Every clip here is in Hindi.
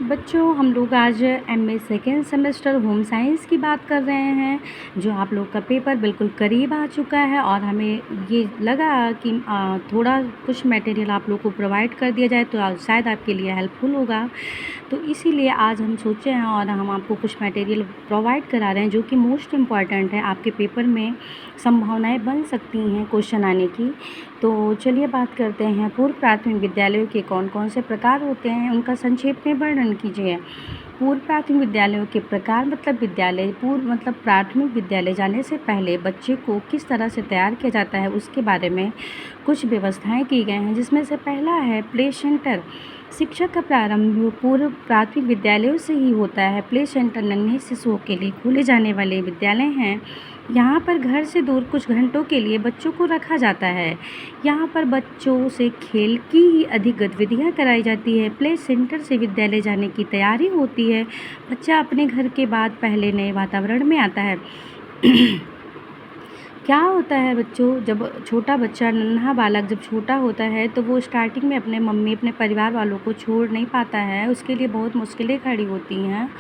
बच्चों, हम लोग आज MA second semester home science की बात कर रहे हैं, जो आप लोग का पेपर बिल्कुल करीब आ चुका है और हमें ये लगा कि थोड़ा कुछ मटेरियल आप लोग को प्रोवाइड कर दिया जाए तो शायद आपके लिए हेल्पफुल होगा। तो इसीलिए आज हम सोचे हैं और हम आपको कुछ मटेरियल प्रोवाइड करा रहे हैं जो कि मोस्ट इम्पॉर्टेंट है, आपके पेपर में संभावनाएँ बन सकती हैं क्वेश्चन आने की। तो चलिए बात करते हैं, पूर्व प्राथमिक विद्यालयों के कौन-कौन से प्रकार होते हैं, उनका संक्षेप में वर्णन कीजिए। पूर्व प्राथमिक विद्यालयों के प्रकार मतलब विद्यालय पूर्व मतलब प्राथमिक विद्यालय जाने से पहले बच्चे को किस तरह से तैयार किया जाता है, उसके बारे में कुछ व्यवस्थाएँ की गई हैं, जिसमें से पहला है प्ले सेंटर। शिक्षा का प्रारंभ पूर्व प्राथमिक विद्यालयों से ही होता है। प्ले सेंटर नन्हे शिशुओं के लिए खोले जाने वाले विद्यालय हैं। यहाँ पर घर से दूर कुछ घंटों के लिए बच्चों को रखा जाता है। यहाँ पर बच्चों से खेल की ही अधिक गतिविधियाँ कराई जाती है। प्ले सेंटर से विद्यालय जाने की तैयारी होती है। बच्चा अपने घर के बाद पहले नए वातावरण में आता है। क्या होता है बच्चों, जब छोटा बच्चा नन्हा बालक जब छोटा होता है तो वो स्टार्टिंग में अपने मम्मी अपने परिवार वालों को छोड़ नहीं पाता है, उसके लिए बहुत मुश्किलें खड़ी होती हैं।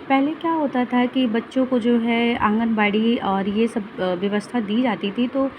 पहले क्या होता था कि बच्चों को जो है आंगनबाड़ी और ये सब व्यवस्था दी जाती थी, तो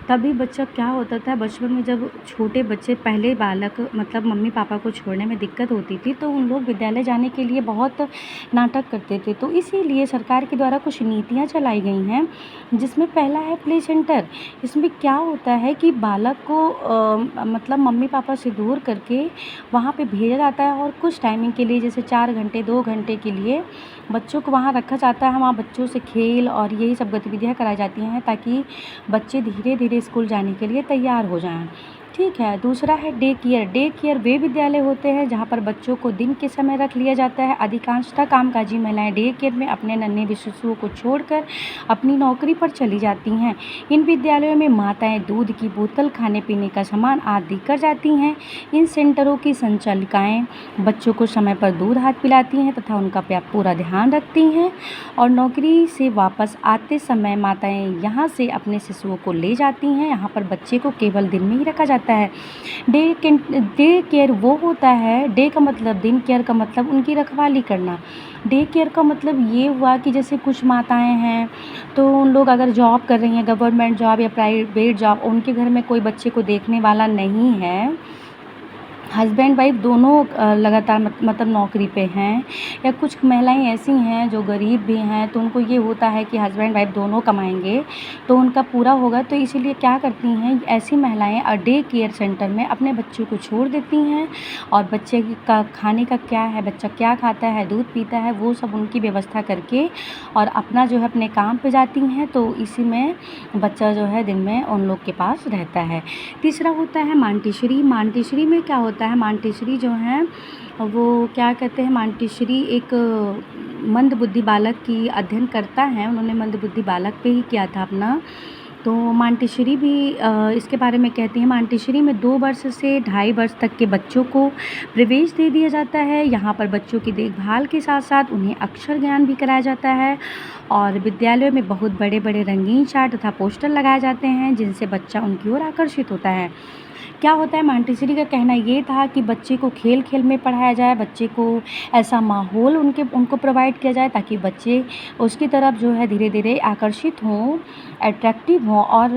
तभी बच्चा क्या होता था, बचपन में जब छोटे बच्चे पहले बालक मतलब मम्मी पापा को छोड़ने में दिक्कत होती थी तो उन लोग विद्यालय जाने के लिए बहुत नाटक करते थे। तो इसीलिए सरकार के द्वारा कुछ नीतियाँ चलाई गई हैं, जिसमें पहला है प्ले सेंटर। इसमें क्या होता है कि बालक को मतलब मम्मी पापा से दूर करके वहाँ पे भेजा जाता है और कुछ टाइमिंग के लिए जैसे 4 घंटे 2 घंटे के लिए बच्चों को वहाँ रखा जाता है। वहाँ बच्चों से खेल और यही सब गतिविधियाँ कराई जाती हैं ताकि बच्चे धीरे धीरे स्कूल जाने के लिए तैयार हो जाएँ। ठीक है, दूसरा है डे केयर। डे केयर वे विद्यालय होते हैं जहाँ पर बच्चों को दिन के समय रख लिया जाता है। अधिकांशतः कामकाजी महिलाएं डे केयर में अपने नन्हे शिशुओं को छोड़कर अपनी नौकरी पर चली जाती हैं। इन विद्यालयों में माताएं दूध की बोतल, खाने पीने का सामान आदि कर जाती हैं। इन सेंटरों की संचालिकाएं बच्चों को समय पर दूध हाथ पिलाती हैं तथा उनका पूरा ध्यान रखती हैं और नौकरी से वापस आते समय माताएं यहाँ से अपने शिशुओं को ले जाती हैं। यहाँ पर बच्चे को केवल दिन में ही रखा जाता है। डे केयर वो होता है, डे का मतलब दिन, केयर का मतलब उनकी रखवाली करना। डे केयर का मतलब ये हुआ कि जैसे कुछ माताएं हैं तो उन लोग अगर जॉब कर रही हैं, गवर्नमेंट जॉब या प्राइवेट जॉब, उनके घर में कोई बच्चे को देखने वाला नहीं है, हस्बैंड वाइफ दोनों लगातार मतलब नौकरी पे हैं, या कुछ महिलाएं ऐसी हैं जो गरीब भी हैं तो उनको ये होता है कि हस्बैंड वाइफ दोनों कमाएंगे तो उनका पूरा होगा, तो इसीलिए क्या करती हैं ऐसी महिलाएं डे केयर सेंटर में अपने बच्चों को छोड़ देती हैं और बच्चे का खाने का क्या है, बच्चा क्या खाता है, दूध पीता है, वो सब उनकी व्यवस्था करके और अपना जो है अपने काम पे जाती हैं। तो इसी में बच्चा जो है दिन में उन लोग के पास रहता है। तीसरा होता है मांटेश्वरी। मांटेश्वरी में क्या होता है, मांटेश्वरी जो है वो क्या कहते हैं, मांटेश्वरी एक मंदबुद्धि बालक की अध्ययन करता है। उन्होंने मंदबुद्धि बालक पे ही किया था अपना। तो मांटेश्वरी भी इसके बारे में कहती हैं, मांटेश्वरी में 2 वर्ष से 2.5 वर्ष तक के बच्चों को प्रवेश दे दिया जाता है। यहाँ पर बच्चों की देखभाल के साथ साथ उन्हें अक्षर ज्ञान भी कराया जाता है और विद्यालयों में बहुत बड़े बड़े रंगीन चार्ट तथा पोस्टर लगाए जाते हैं जिनसे बच्चा उनकी ओर आकर्षित होता है। क्या होता है, मांटेश्वरी का कहना ये था कि बच्चे को खेल खेल में पढ़ाया जाए, बच्चे को ऐसा माहौल उनको प्रोवाइड किया जाए ताकि बच्चे उसकी तरफ जो है धीरे धीरे आकर्षित हों, अट्रैक्टिव हों और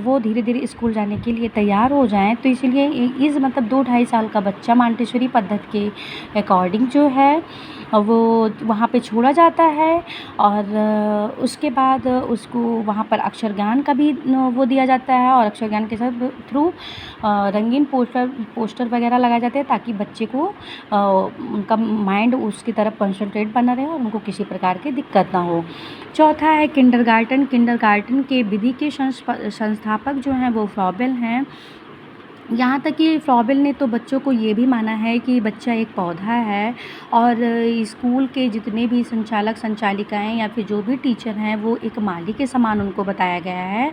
वो धीरे धीरे स्कूल जाने के लिए तैयार हो जाएं। तो इसीलिए इस मतलब 2-2.5 साल का बच्चा मांटेश्वरी पद्धति के अकॉर्डिंग जो है वो वहाँ पे छोड़ा जाता है और उसके बाद उसको वहाँ पर अक्षर ज्ञान का भी वो दिया जाता है और अक्षर ज्ञान के साथ थ्रू रंगीन पोस्टर वगैरह लगाए जाते हैं ताकि बच्चे को उनका माइंड उसकी तरफ कंसंट्रेट बना रहे और उनको किसी प्रकार की दिक्कत ना हो। चौथा है किंडरगार्टन। किंडरगार्टन के विधि के संस्थापक जो हैं वो फ्रॉबेल हैं। यहाँ तक कि फ्रॉबेल ने तो बच्चों को ये भी माना है कि बच्चा एक पौधा है और स्कूल के जितने भी संचालक संचालिकाएं या फिर जो भी टीचर हैं वो एक माली के समान उनको बताया गया है।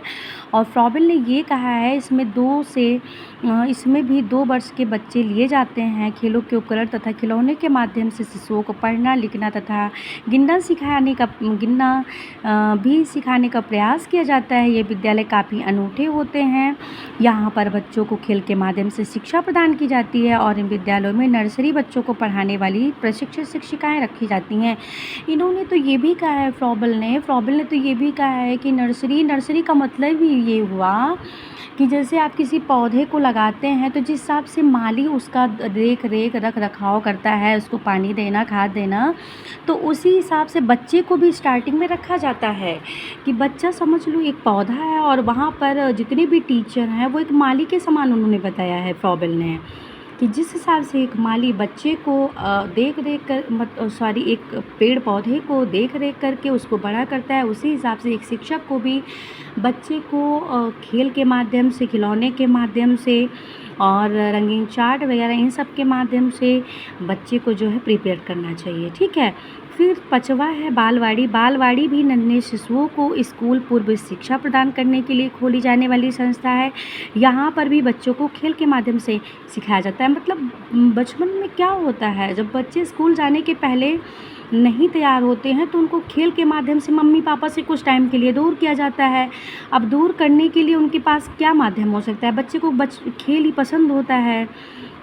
और फ्रॉबेल ने ये कहा है इसमें भी 2 वर्ष के बच्चे लिए जाते हैं। खेलों के उपकरण तथा खिलौने के माध्यम से शिशुओं को पढ़ना लिखना तथा गिनना भी सिखाने का प्रयास किया जाता है। ये विद्यालय काफ़ी अनूठे होते हैं। यहाँ पर बच्चों को खेल के माध्यम से शिक्षा प्रदान की जाती है और इन विद्यालयों में नर्सरी बच्चों को पढ़ाने वाली प्रशिक्षित शिक्षिकाएँ रखी जाती हैं। इन्होंने तो ये भी कहा है, फ्रॉबल ने तो ये भी कहा है कि नर्सरी का मतलब ही ये हुआ कि जैसे आप किसी पौधे को लगाते हैं तो जिस हिसाब से माली उसका देख रेख रख रखाव करता है, उसको पानी देना, खाद देना, तो उसी हिसाब से बच्चे को भी स्टार्टिंग में रखा जाता है कि बच्चा समझ लो एक पौधा है और वहाँ पर जितने भी टीचर हैं वो एक माली के समान उन्होंने बताया है फ्रॉबल ने, कि जिस हिसाब से एक माली बच्चे को देख रेख कर एक पेड़ पौधे को देख रेख करके उसको बड़ा करता है, उसी हिसाब से एक शिक्षक को भी बच्चे को खेल के माध्यम से, खिलौने के माध्यम से और रंगीन चार्ट वगैरह इन सब के माध्यम से बच्चे को जो है प्रिपेयर करना चाहिए। ठीक है। फिर 5वां है बालवाड़ी। बालवाड़ी भी नन्हे शिशुओं को स्कूल पूर्व शिक्षा प्रदान करने के लिए खोली जाने वाली संस्था है। यहाँ पर भी बच्चों को खेल के माध्यम से सिखाया जाता है। मतलब बचपन में क्या होता है, जब बच्चे स्कूल जाने के पहले नहीं तैयार होते हैं तो उनको खेल के माध्यम से मम्मी पापा से कुछ टाइम के लिए दूर किया जाता है। अब दूर करने के लिए उनके पास क्या माध्यम हो सकता है, बच्चे को खेल ही पसंद होता है,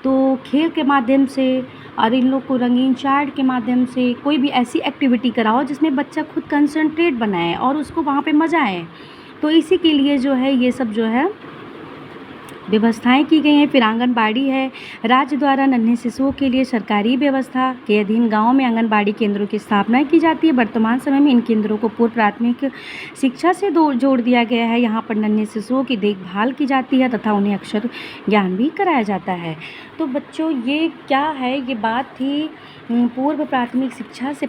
तो खेल के माध्यम से और इन लोग को रंगीन चार्ट के माध्यम से कोई भी ऐसी एक्टिविटी कराओ जिसमें बच्चा खुद कंसंट्रेट बनाए और उसको वहाँ पे मज़ा आए। तो इसी के लिए जो है ये सब जो है व्यवस्थाएं की गई हैं। फिर आंगनबाड़ी है। राज्य द्वारा नन्हे शिशुओं के लिए सरकारी व्यवस्था के अधीन गांव में आंगनबाड़ी केंद्रों की स्थापना की जाती है। वर्तमान समय में इन केंद्रों को पूर्व प्राथमिक शिक्षा से जोड़ दिया गया है। यहाँ पर नन्हे शिशुओं की देखभाल की जाती है तथा उन्हें अक्षर ज्ञान भी कराया जाता है। तो बच्चों ये क्या है, ये बात थी पूर्व प्राथमिक शिक्षा से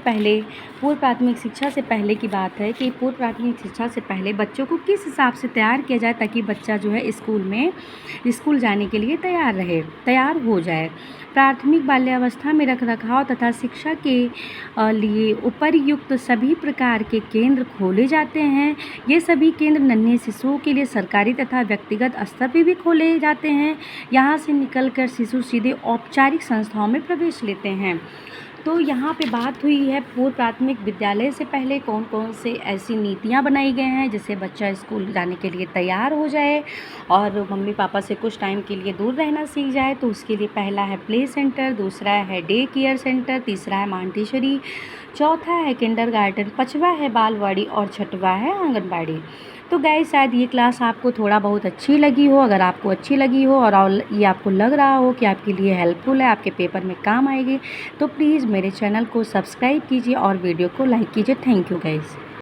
पहले की बात है कि पूर्व प्राथमिक शिक्षा से पहले बच्चों को किस हिसाब से तैयार किया जाए ताकि बच्चा जो है स्कूल जाने के लिए तैयार हो जाए। प्राथमिक बाल्यावस्था में रखरखाव तथा शिक्षा के लिए उपर्युक्त सभी प्रकार के केंद्र खोले जाते हैं। ये सभी केंद्र नन्हे शिशुओं के लिए सरकारी तथा व्यक्तिगत स्तर पर भी खोले जाते हैं। यहाँ से निकलकर शिशु सीधे औपचारिक संस्थाओं में प्रवेश लेते हैं। तो यहाँ पे बात हुई है पूर्व प्राथमिक विद्यालय से पहले कौन कौन से ऐसी नीतियाँ बनाई गई हैं जिससे बच्चा स्कूल जाने के लिए तैयार हो जाए और मम्मी पापा से कुछ टाइम के लिए दूर रहना सीख जाए। तो उसके लिए पहला है प्ले सेंटर, दूसरा है डे केयर सेंटर, तीसरा है मॉन्टेसरी, चौथा है किंडरगार्टन, 5वां है बालवाड़ी और 6वां है आंगनबाड़ी। तो गाइस शायद ये क्लास आपको थोड़ा बहुत अच्छी लगी हो। अगर आपको अच्छी लगी हो और ये आपको लग रहा हो कि आपके लिए हेल्पफुल है, आपके पेपर में काम आएगी, तो प्लीज़ मेरे चैनल को सब्सक्राइब कीजिए और वीडियो को लाइक कीजिए। Thank you guys.